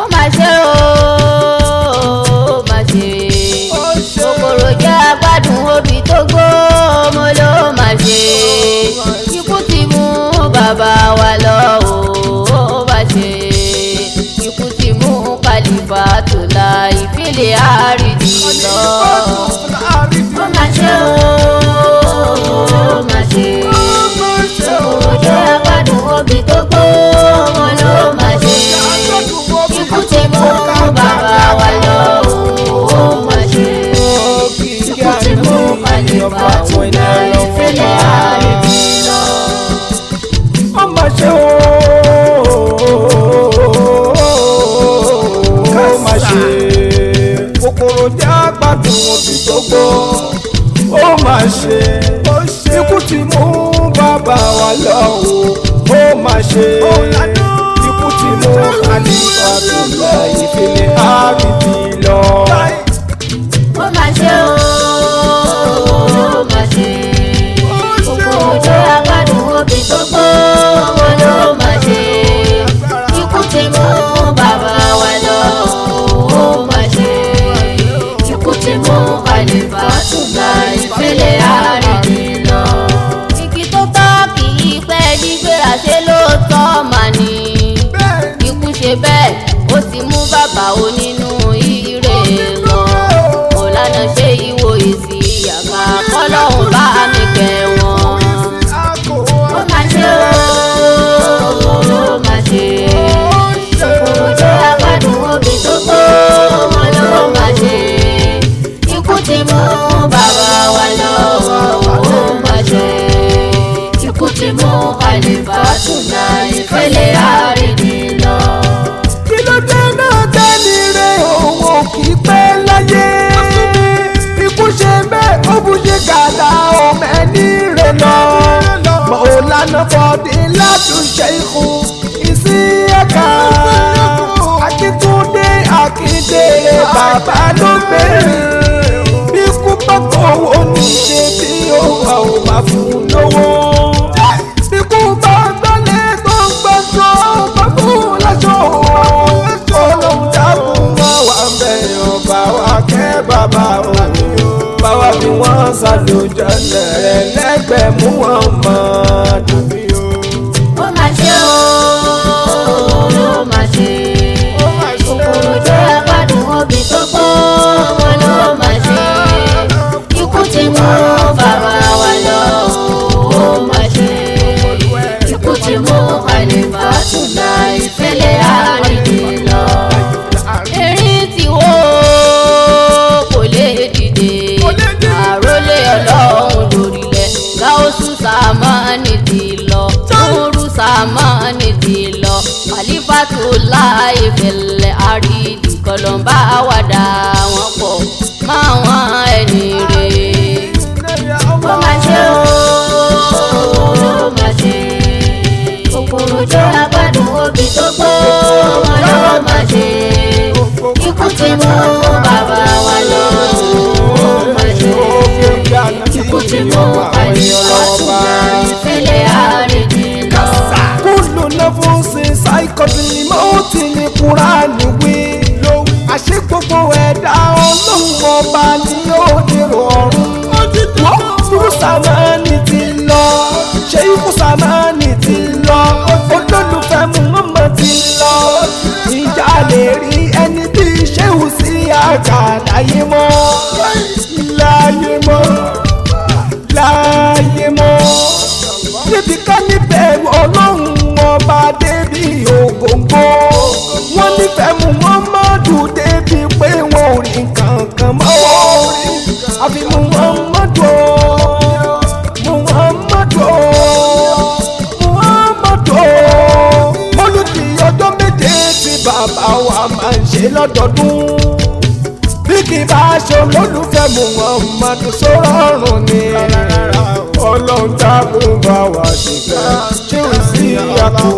ó mà ṣe ó mà ṣe kòkòrò jẹ́ agbádùn obì tó gbó mo ló mà ṣe ikú ti mú bàbá wa lọ ó mà ṣe ikú ti mú Kálífàtù Láì ìfìlẹ̀ àrídì lọ ó mà ṣe ó mà ṣe kòkòrò jẹ́ agbádùn obì tó gbó mo ló mà ṣe ikú ti mú bàbá wa lọ ó mà ṣe ikú ti mú Kálífàtù Láì ìfìlẹ̀ àrídì lọ ó mà ṣe ó mà ṣe kòkòrò jẹ́ agbádùn obì tó gbó ó mà ṣe ikú ti mú bàbá wa lọ ó mà ṣe ikú ti mú Kálífàtù Láì ìfìlẹ̀ àrídì lọ. ó mà ṣe ó mà ṣe kòkòrò jẹ́ agbádùn obì tó gbó mo ló mà ṣe ikú ti mú bàbá wa lọ ó mà ṣe ikú ti mú Kálífàtù Láì ìfìlẹ̀ àrídì lọ. igi tó tọ́ kì í pẹ́ dígbéra ṣe lóòótọ́ mà ní ikú ṣe bẹ́ẹ̀ ó ti mú bàbá onínú ire lọ kò lánàá ṣe ìwò èsì àgbà kọ́lọ́hún bá mi kẹ́ wọn. ó mà ṣe ó mà ṣe kòkòrò jẹ́ agbádùn obì tó gbó wọn ló mà ṣe ikú ti mú bàbá wa lọ ó mà ṣe ikú ti mú Kálífàtù Láì ìfìlẹ̀ àrídì lọ. kí ló dé náà tẹ́ni rẹ̀ òun ò kì í pẹ́ láyé ikú ṣe bẹ́ẹ̀ ó bù ṣe gàdá ọmọ ẹni rẹ̀ lọ Mọ̀lánà Fọdílátù Ṣẹ́ìkù Ìsíákà Akíntúndé Akíndélé bàbá ló bèrè bí kú pọ̀pọ̀ owó ní ṣe bí ó wà ó máa fún lówó bí kú bá gbọ́lé tó ń gbọ́sọ̀ bá fún láṣọ Ọlọ́run dákun wá wà bẹ̀rẹ̀ bá wa kẹ́ bàbá o bá wa bí wọ́n ṣàlùjọ́lẹ̀ rẹ̀ lẹ́gbẹ̀ẹ́ mú wọn mọ́ dùbí o. ó mà ṣe ó mà ṣe kòkòrò jẹ́ agbádùn obì tó gbó wọn ló mà ṣe ikú ti mú bàbá wa lọ ó mà ṣe ikú ti mú Kálífàtù Láì ìfìlẹ̀ àrídì lọ. erin tí wó kò lè dìde àrólé Ọlọ́run lórílẹ̀ Gáúsù Sámánì ti lọ Núrù Sámánì ti lọ Kálífàtù Láì ìfìlẹ̀ àrídì kọlọ́mbà wàdà wọn pọ̀ máa wọn ẹni rè ó mà ṣe ó mà ṣe kòkòrò jẹ́ agbádùn obì tó gbó wọn ló mà ṣe ikú ti mú bàbá wa lọ ó mà ṣe ikú ti mú Kálífàtù Láì ìfìlẹ̀ àrídì lọ. kúlù nafsin sa'iqatul maut ní Kúránì wí àṣẹ gbogbo ẹ̀dá Ọlọ́run ọba ni yóò dèrò ọ̀run Núrù Sámánì ti lọ Ṣẹ́ìkù Sámánì ti lọ olólùfẹ́ Muhammad ti lọ ìjà lè rí ẹni bí Ṣéhù Ìsíákà láyé mọ́ láyé mọ́ láyé mọ́ níbi ká níbẹ̀rù Ọlọ́run ọba débi ògógó wọ́n nífẹ̀ẹ́ Muhammadu débi pé wọn ò rí nǹkan kan mọ́ àfi Muhammadu mọ́lúdì ọjọ́ méje tí bàbá wa máa ń ṣe lọ́dọọdún bí kì í bá ṣe olólùfẹ́ Muhammadu sórọ̀rùn ni Ọlọ́run dákun bá wa ṣe fẹ́ Ṣéhù Ìsíákà.